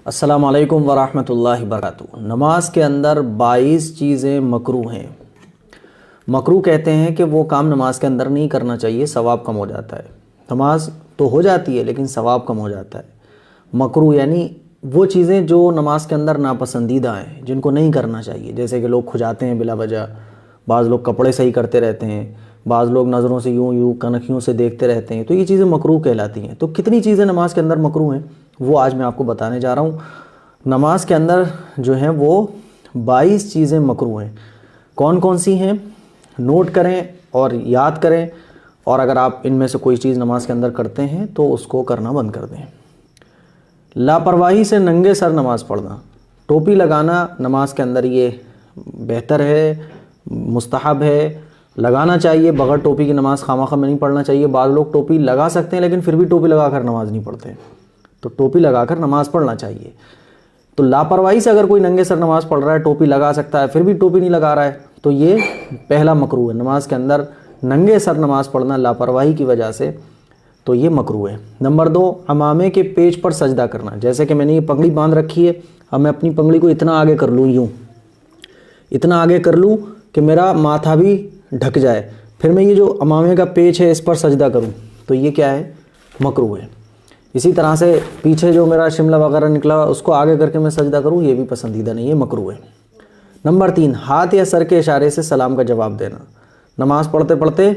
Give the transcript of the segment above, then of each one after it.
السلام علیکم ورحمۃ اللہ وبرکاتہ۔ نماز کے اندر 22 چیزیں مکروہ ہیں۔ مکروہ کہتے ہیں کہ وہ کام نماز کے اندر نہیں کرنا چاہیے، ثواب کم ہو جاتا ہے۔ نماز تو ہو جاتی ہے لیکن ثواب کم ہو جاتا ہے۔ مکروہ یعنی وہ چیزیں جو نماز کے اندر ناپسندیدہ ہیں، جن کو نہیں کرنا چاہیے، جیسے کہ لوگ کھجاتے ہیں بلا وجہ، بعض لوگ کپڑے صحیح کرتے رہتے ہیں، بعض لوگ نظروں سے یوں کنکھیوں سے دیکھتے رہتے ہیں، تو یہ چیزیں مکروہ کہلاتی ہیں۔ تو کتنی چیزیں نماز کے اندر مکروہ ہیں وہ آج میں آپ کو بتانے جا رہا ہوں۔ نماز کے اندر جو ہیں وہ 22 چیزیں مکروہ ہیں۔ کون کون سی ہیں نوٹ کریں اور یاد کریں، اور اگر آپ ان میں سے کوئی چیز نماز کے اندر کرتے ہیں تو اس کو کرنا بند کر دیں۔ لاپرواہی سے ننگے سر نماز پڑھنا۔ ٹوپی لگانا نماز کے اندر یہ بہتر ہے، مستحب ہے، لگانا چاہیے۔ بغیر ٹوپی کی نماز خواہ میں نہیں پڑھنا چاہیے۔ بعض لوگ ٹوپی لگا سکتے ہیں لیکن پھر بھی ٹوپی لگا کر نماز نہیں پڑھتے، تو ٹوپی لگا کر نماز پڑھنا چاہیے۔ تو لاپرواہی سے اگر کوئی ننگے سر نماز پڑھ رہا ہے، ٹوپی لگا سکتا ہے پھر بھی ٹوپی نہیں لگا رہا ہے، تو یہ پہلا مکروہ ہے۔ نماز کے اندر ننگے سر نماز پڑھنا لاپرواہی کی وجہ سے تو یہ مکروہ ہے۔ نمبر 2، عمامے کے پیچ پر سجدہ کرنا۔ جیسے کہ میں نے یہ پگڑی باندھ رکھی ہے، اب میں اپنی پگڑی کو اتنا آگے کر لوں، یوں اتنا آگے کر لوں کہ میرا ماتھا بھی ڈھک جائے، پھر میں یہ جو عمامے کا پیچ ہے اس پر سجدہ کروں، تو یہ کیا ہے؟ مکروہ ہے۔ اسی طرح سے پیچھے جو میرا شملہ وغیرہ نکلا اس کو آگے کر کے میں سجدہ کروں، یہ بھی پسندیدہ نہیں ہے، مکروہ ہے۔ نمبر 3، ہاتھ یا سر کے اشارے سے سلام کا جواب دینا۔ نماز پڑھتے پڑھتے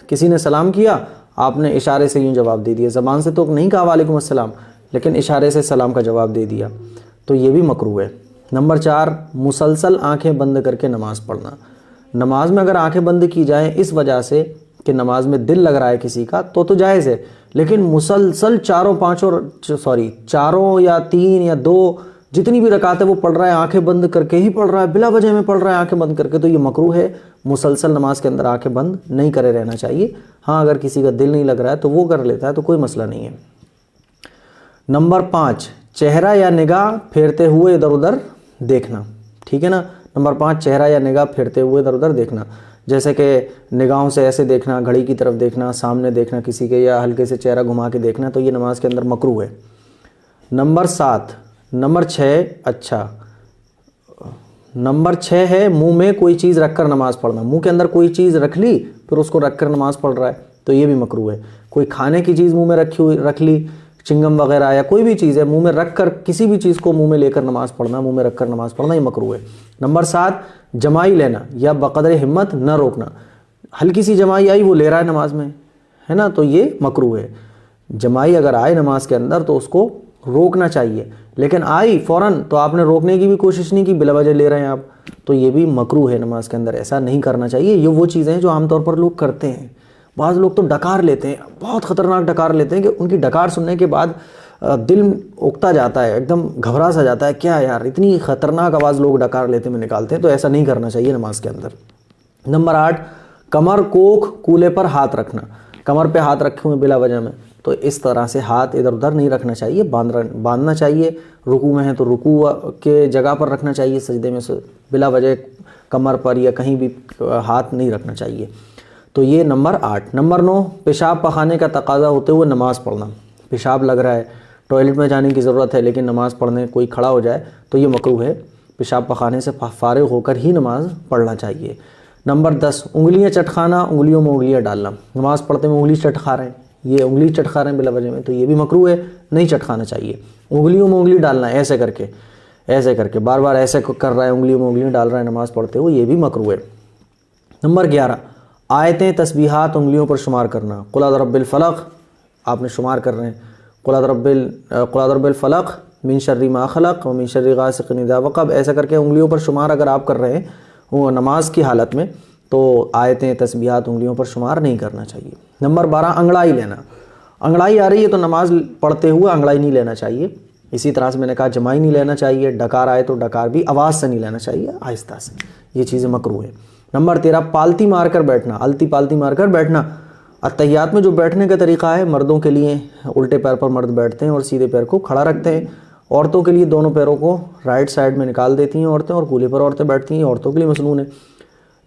کسی نے سلام کیا، آپ نے اشارے سے یوں جواب دے دیا، زبان سے تو نہیں کہا وعلیکم السلام، لیکن اشارے سے سلام کا جواب دے دیا، تو یہ بھی مکروہ ہے۔ نمبر 4، مسلسل آنکھیں بند کر کے نماز پڑھنا۔ نماز میں اگر آنکھیں بند کی جائیں اس وجہ سے کہ نماز میں دل لگ رہا ہے کسی کا تو جائز ہے، لیکن مسلسل چاروں یا 3 یا 2 جتنی بھی رکعتیں وہ پڑھ رہا ہے، آنکھیں بند کر کے ہی پڑھ رہا ہے، بلا وجہ میں پڑھ رہا ہے آنکھیں بند کر کے، تو یہ مکروہ ہے۔ مسلسل نماز کے اندر آنکھیں بند نہیں کرے رہنا چاہیے۔ ہاں اگر کسی کا دل نہیں لگ رہا ہے تو وہ کر لیتا ہے تو کوئی مسئلہ نہیں ہے۔ نمبر 5، چہرہ یا نگاہ پھیرتے ہوئے ادھر ادھر دیکھنا۔ ٹھیک ہے نا؟ نمبر 5، چہرہ یا نگاہ پھیرتے ہوئے ادھر ادھر دیکھنا، جیسے کہ نگاہوں سے ایسے دیکھنا، گھڑی کی طرف دیکھنا، سامنے دیکھنا کسی کے، یا ہلکے سے چہرہ گھما کے دیکھنا، تو یہ نماز کے اندر مکروہ ہے۔ نمبر 6 ہے منہ میں کوئی چیز رکھ کر نماز پڑھنا۔ منہ کے اندر کوئی چیز رکھ لی پھر اس کو رکھ کر نماز پڑھ رہا ہے، تو یہ بھی مکروہ ہے۔ کوئی کھانے کی چیز منہ میں رکھ لی، چنگم وغیرہ یا کوئی بھی چیز ہے منہ میں رکھ کر، کسی بھی چیز کو منہ میں لے کر نماز پڑھنا، منہ میں رکھ کر نماز پڑھنا، یہ مکروہ ہے۔ نمبر 7، جمائی لینا یا بقدر ہمت نہ روکنا۔ ہلکی سی جمائی آئی وہ لے رہا ہے نماز میں، ہے نا، تو یہ مکروہ ہے۔ جمائی اگر آئے نماز کے اندر تو اس کو روکنا چاہیے، لیکن آئی فوراً تو آپ نے روکنے کی بھی کوشش نہیں کی، بلا وجہ لے رہے ہیں آپ، تو یہ بھی مکروہ ہے۔ نماز کے اندر ایسا نہیں کرنا چاہیے۔ یہ وہ چیزیں ہیں جو عام طور پر لوگ کرتے ہیں۔ بعض لوگ تو ڈکار لیتے ہیں، بہت خطرناک ڈکار لیتے ہیں کہ ان کی ڈکار سننے کے بعد دل اکتا جاتا ہے، ایک دم گھبرا سا جاتا ہے، کیا یار اتنی خطرناک آواز لوگ ڈکار لیتے میں نکالتے ہیں، تو ایسا نہیں کرنا چاہیے نماز کے اندر۔ نمبر 8، کمر کوکھ کولے پر ہاتھ رکھنا۔ کمر پہ ہاتھ رکھے ہوئے بلا وجہ میں، تو اس طرح سے ہاتھ ادھر ادھر نہیں رکھنا چاہیے، باندھنا چاہیے۔ رکوع میں ہے تو رکوع کے جگہ پر رکھنا چاہیے، سجدے میں سے بلا وجہ کمر پر یا کہیں بھی ہاتھ نہیں رکھنا چاہیے، تو یہ نمبر 8۔ نمبر 9، پیشاب پخانے کا تقاضا ہوتے ہوئے نماز پڑھنا۔ پیشاب لگ رہا ہے، ٹوائلٹ میں جانے کی ضرورت ہے لیکن نماز پڑھنے کوئی کھڑا ہو جائے تو یہ مکروہ ہے۔ پیشاب پخانے سے فارغ ہو کر ہی نماز پڑھنا چاہیے۔ نمبر 10، انگلیاں چٹکانا، انگلیوں میں انگلیاں ڈالنا۔ نماز پڑھتے میں انگلی چٹکا رہے ہیں، یہ انگلی چٹکا رہے ہیں بلا وجہ میں، تو یہ بھی مکروہ ہے، نہیں چٹکانا چاہیے۔ انگلیوں میں انگلی ڈالنا ہے، ایسے کر کے بار بار ایسے کر رہا ہے، انگلیوں میں انگلیاں ڈال رہا ہے نماز پڑھتے ہوئے، یہ بھی مکروہ ہے۔ نمبر 11، آیتیں تسبیحات انگلیوں پر شمار کرنا۔ قل اعوذ برب الفلق آپ نے شمار کر رہے ہیں، قل اعوذ برب الفلق من شر ما خلق ومن شر غاسق اذا وقب، ایسا کر کے انگلیوں پر شمار اگر آپ کر رہے ہیں وہ نماز کی حالت میں، تو آیتیں تسبیحات انگلیوں پر شمار نہیں کرنا چاہیے۔ نمبر 12، انگڑائی لینا۔ انگڑائی آ رہی ہے تو نماز پڑھتے ہوئے انگڑائی نہیں لینا چاہیے۔ اسی طرح سے میں نے کہا جمائی نہیں لینا چاہیے، ڈکار آئے تو ڈکار بھی آواز سے نہیں لینا چاہیے، آہستہ سے، یہ چیزیں مکروہ ہیں۔ نمبر 13، پالتی مار کر بیٹھنا، الٹی پالتی مار کر بیٹھنا۔ اتحیات میں جو بیٹھنے کا طریقہ ہے مردوں کے لیے الٹے پیر پر مرد بیٹھتے ہیں اور سیدھے پیر کو کھڑا رکھتے ہیں، عورتوں کے لیے دونوں پیروں کو رائٹ سائڈ میں نکال دیتی ہیں عورتیں اور کولے پر عورتیں بیٹھتی ہیں، عورتوں کے لیے مسنون ہے۔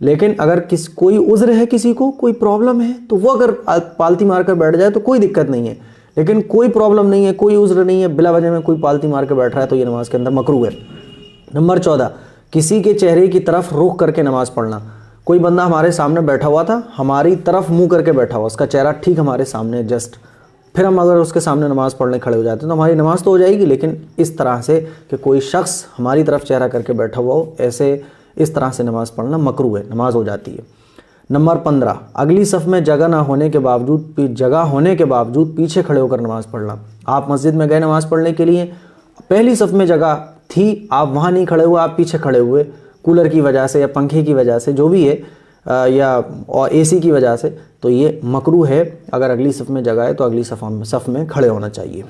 لیکن اگر کوئی عذر ہے، کسی کو کوئی پرابلم ہے، تو وہ اگر پالتی مار کر بیٹھ جائے تو کوئی دقت نہیں ہے، لیکن کوئی پرابلم نہیں ہے, کوئی عذر نہیں ہے, بلا وجہ میں کوئی پالتی مار کے بیٹھ رہا ہے تو یہ نماز کے اندر مکروہ ہے. نمبر 14, کسی کے چہرے کی طرف رخ کر کے نماز پڑھنا. کوئی بندہ ہمارے سامنے بیٹھا ہوا تھا, ہماری طرف منہ کر کے بیٹھا ہوا, اس کا چہرہ ٹھیک ہمارے سامنے جسٹ, پھر ہم اگر اس کے سامنے نماز پڑھنے کھڑے ہو جاتے ہیں تو ہماری نماز تو ہو جائے گی, لیکن اس طرح سے کہ کوئی شخص ہماری طرف چہرہ کر کے بیٹھا ہوا ہو, ایسے اس طرح سے نماز پڑھنا مکروہ ہے, نماز ہو جاتی ہے. نمبر 15, اگلی صف میں جگہ نہ ہونے کے باوجود پیچھے کھڑے ہو کر نماز پڑھنا. آپ مسجد میں گئے نماز پڑھنے کے لیے, پہلی صف میں جگہ تھی, آپ وہاں نہیں کھڑے ہوئے, آپ پیچھے کھڑے ہوئے, کولر کی وجہ سے یا پنکھے کی وجہ سے جو بھی ہے, یا اے سی کی وجہ سے, تو یہ مکروہ ہے. اگر اگلی صف میں جگہ ہے تو اگلی صف میں کھڑے ہونا چاہیے.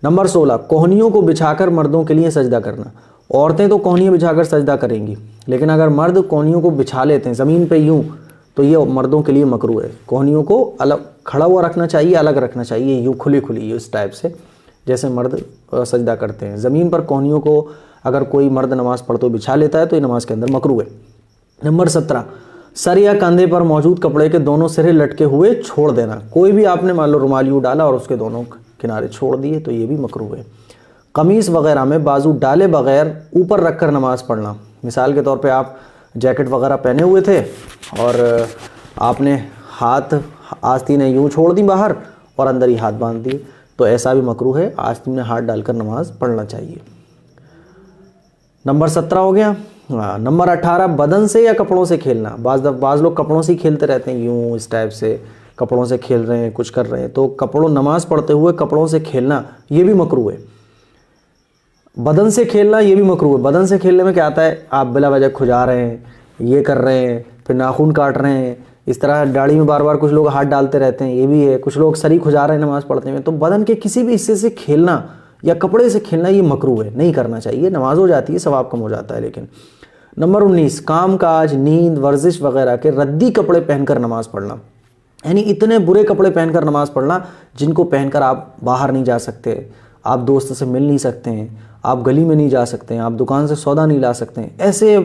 نمبر 16, کوہنیوں کو بچھا کر مردوں کے لیے سجدہ کرنا. عورتیں تو کوہنیاں بچھا کر سجدہ کریں گی, لیکن اگر مرد کوہنیوں کو بچھا لیتے ہیں زمین پہ یوں, تو یہ مردوں کے لیے مکروہ ہے. کوہنیوں کو الگ کھڑا ہوا رکھنا چاہیے, الگ رکھنا چاہیے, یوں کھلی اس ٹائپ سے جیسے مرد سجدہ کرتے ہیں. زمین پر کوہنیوں کو اگر کوئی مرد نماز پڑھتے ہوئے بچھا لیتا ہے تو یہ نماز کے اندر مکروہ ہے. نمبر 17, سر یا کندھے پر موجود کپڑے کے دونوں سرے لٹکے ہوئے چھوڑ دینا. کوئی بھی آپ نے مان لو رومال یوں ڈالا اور اس کے دونوں کنارے چھوڑ دیے تو یہ بھی مکروہ ہے. قمیص وغیرہ میں بازو ڈالے بغیر اوپر رکھ کر نماز پڑھنا. مثال کے طور پہ آپ جیکٹ وغیرہ پہنے ہوئے تھے اور آپ نے ہاتھ آستینیں یوں چھوڑ دی باہر اور اندر ہی ہاتھ باندھ دیے, تو ایسا بھی مکروہ ہے, آستین میں ہاتھ ڈال کر نماز پڑھنا چاہیے. نمبر 17 ہو گیا. نمبر 18, بدن سے یا کپڑوں سے کھیلنا. بعض لوگ کپڑوں سے ہی کھیلتے رہتے ہیں, یوں اس ٹائپ سے کپڑوں سے کھیل رہے ہیں, کچھ کر رہے ہیں, تو نماز پڑھتے ہوئے کپڑوں سے کھیلنا یہ بھی مکروہ ہے. بدن سے کھیلنا یہ بھی مکروہ ہے. بدن سے کھیلنے میں کیا آتا ہے, آپ بلا وجہ کھجا رہے ہیں, یہ کر رہے ہیں, پھر ناخن کاٹ رہے ہیں, اس طرح داڑھی میں بار بار کچھ لوگ ہاتھ ڈالتے رہتے ہیں, یہ بھی ہے. کچھ لوگ سر ہی کھجا رہے ہیں نماز پڑھتے ہیں. تو بدن کے کسی بھی حصے سے کھیلنا یا کپڑے سے کھیلنا یہ مکروہ ہے, نہیں کرنا چاہیے. نماز ہو جاتی ہے, ثواب کم ہو جاتا ہے لیکن. نمبر 19, کام کاج, نیند, ورزش وغیرہ کے ردی کپڑے پہن کر نماز پڑھنا. یعنی اتنے برے کپڑے پہن کر نماز پڑھنا جن کو پہن کر آپ باہر نہیں جا سکتے, آپ دوست سے مل نہیں سکتے ہیں, آپ گلی میں نہیں جا سکتے ہیں, آپ دکان سے سودا نہیں لا سکتے ہیں. ایسے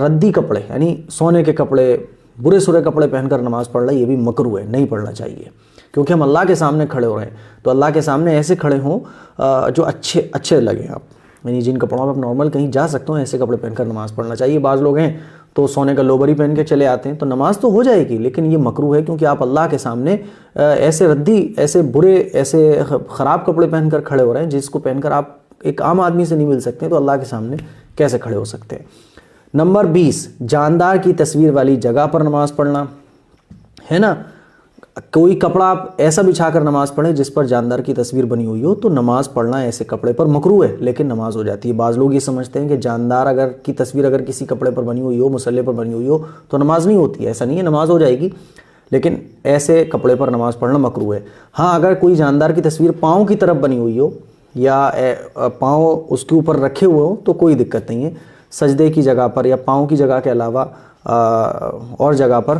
ردی کپڑے یعنی سونے کے کپڑے, برے سرے کپڑے پہن کر نماز پڑھنا یہ بھی مکروہ ہے, نہیں پڑھنا چاہیے. کیونکہ ہم اللہ کے سامنے کھڑے ہو رہے ہیں, تو اللہ کے سامنے ایسے کھڑے ہوں جو اچھے لگیں آپ, یعنی جن کپڑوں میں آپ نارمل کہیں جا سکتے ہوں, ایسے کپڑے پہن کر نماز پڑھنا چاہیے. بعض لوگ ہیں تو سونے کا لوبر ہی پہن کے چلے آتے ہیں, تو نماز تو ہو جائے گی لیکن یہ مکروہ ہے, کیونکہ آپ اللہ کے سامنے ایسے ردی, ایسے برے, ایسے خراب کپڑے پہن کر کھڑے ہو رہے ہیں جس کو پہن کر آپ ایک عام آدمی سے نہیں مل سکتے, تو اللہ کے سامنے کیسے کھڑے ہو سکتے ہیں. نمبر 20, جاندار کی تصویر والی جگہ پر نماز پڑھنا ہے نا. کوئی کپڑا آپ ایسا بچھا کر نماز پڑھیں جس پر جاندار کی تصویر بنی ہوئی ہو, تو نماز پڑھنا ایسے کپڑے پر مکروہ ہے لیکن نماز ہو جاتی ہے. بعض لوگ یہ سمجھتے ہیں کہ جاندار کی تصویر اگر کسی کپڑے پر بنی ہوئی ہو, مصلے پر بنی ہوئی ہو, تو نماز نہیں ہوتی. ایسا نہیں ہے, نماز ہو جائے گی لیکن ایسے کپڑے پر نماز پڑھنا مکروہ ہے. ہاں, اگر کوئی جاندار کی تصویر پاؤں کی طرف بنی ہوئی ہو یا پاؤں اس کے اوپر رکھے ہوئے ہوں تو کوئی دقت نہیں ہے. سجدے کی جگہ پر یا پاؤں کی جگہ کے علاوہ اور جگہ پر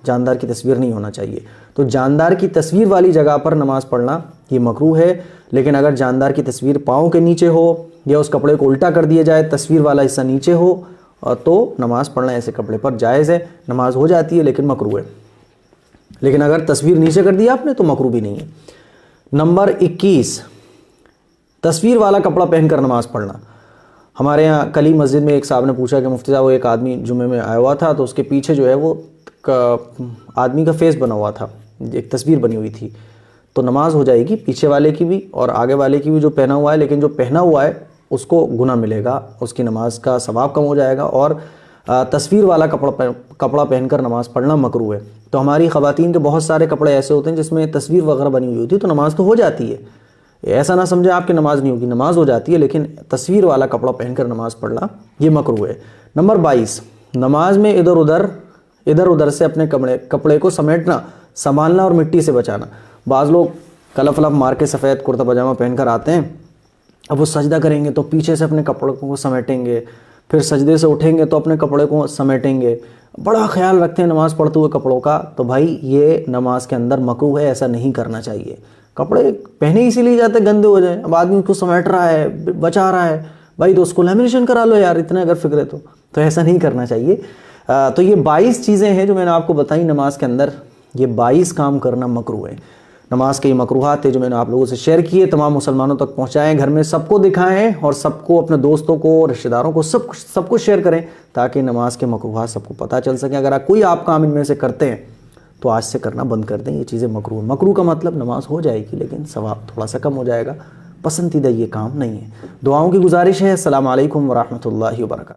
جاندار کی تصویر نہیں ہونا چاہیے. تو جاندار کی تصویر والی جگہ پر نماز پڑھنا یہ مکروہ ہے, لیکن اگر جاندار کی تصویر پاؤں کے نیچے ہو یا اس کپڑے کو الٹا کر دیا جائے, تصویر والا حصہ نیچے ہو, تو نماز پڑھنا ایسے کپڑے پر جائز ہے, نماز ہو جاتی ہے لیکن مکروہ ہے. لیکن اگر تصویر نیچے کر دیا آپ نے تو مکروہ بھی نہیں ہے. نمبر 21, تصویر والا کپڑا پہن کر نماز پڑھنا. ہمارے یہاں کل ہی مسجد میں ایک صاحب نے پوچھا کہ مفتی صاحب, وہ ایک آدمی جمعے میں آیا ہوا تھا تو اس کے پیچھے جو ہے وہ آدمی کا فیس بنا ہوا تھا, ایک تصویر بنی ہوئی تھی. تو نماز ہو جائے گی پیچھے والے کی بھی اور آگے والے کی بھی جو پہنا ہوا ہے, لیکن جو پہنا ہوا ہے اس کو گناہ ملے گا, اس کی نماز کا ثواب کم ہو جائے گا. اور تصویر والا کپڑا پہن کر نماز پڑھنا مکروہ ہے. تو ہماری خواتین کے بہت سارے کپڑے ایسے ہوتے ہیں جس میں تصویر وغیرہ بنی ہوئی ہوتی ہے, تو نماز تو ہو جاتی ہے. ایسا نہ سمجھے آپ کی نماز نہیں ہوگی, نماز ہو جاتی ہے, لیکن تصویر والا کپڑا پہن کر نماز پڑھنا یہ مکروہ ہے. نمبر 22, نماز میں ادھر ادھر سے اپنے کپڑے کو سمیٹنا, سنبھالنا اور مٹی سے بچانا. بعض لوگ کلف مار کے سفید کرتا پاجامہ پہن کر آتے ہیں, اب وہ سجدہ کریں گے تو پیچھے سے اپنے کپڑوں کو سمیٹیں گے, پھر سجدے سے اٹھیں گے تو اپنے کپڑے کو سمیٹیں گے, بڑا خیال رکھتے ہیں نماز پڑھتے ہوئے کپڑوں کا. تو بھائی یہ نماز کے اندر مکروہ ہے, ایسا نہیں کرنا چاہیے. کپڑے پہنے اسی لیے جاتے گندے ہو جائیں, اب آدمی اس کو سمیٹ رہا ہے, بچا رہا ہے, بھائی تو اس کو لیمینیشن کرا لو یار, اتنا اگر فکر ہے تو ایسا نہیں کرنا چاہیے. تو یہ 22 چیزیں ہیں جو میں نے آپ کو بتائی نماز کے اندر, یہ 22 کام کرنا مکروہ ہے. نماز کے یہ مکروہات تھے جو میں نے آپ لوگوں سے شیئر کیے، تمام مسلمانوں تک پہنچائیں، گھر میں سب کو دکھائیں اور سب کو، اپنے دوستوں کو، رشتہ داروں کو، سب کو شیئر کریں تاکہ نماز کے مکروہات سب کو پتہ چل سکیں۔ اگر کوئی آپ کام ان میں سے کرتے ہیں تو آج سے کرنا بند کر دیں، یہ چیزیں مکروہ ہیں۔ مکروہ کا مطلب نماز ہو جائے گی لیکن ثواب تھوڑا سا کم ہو جائے گا، پسندیدہ یہ کام نہیں ہے۔ دعاؤں کی گزارش ہے۔ السلام علیکم ورحمۃ اللہ وبرکاتہ۔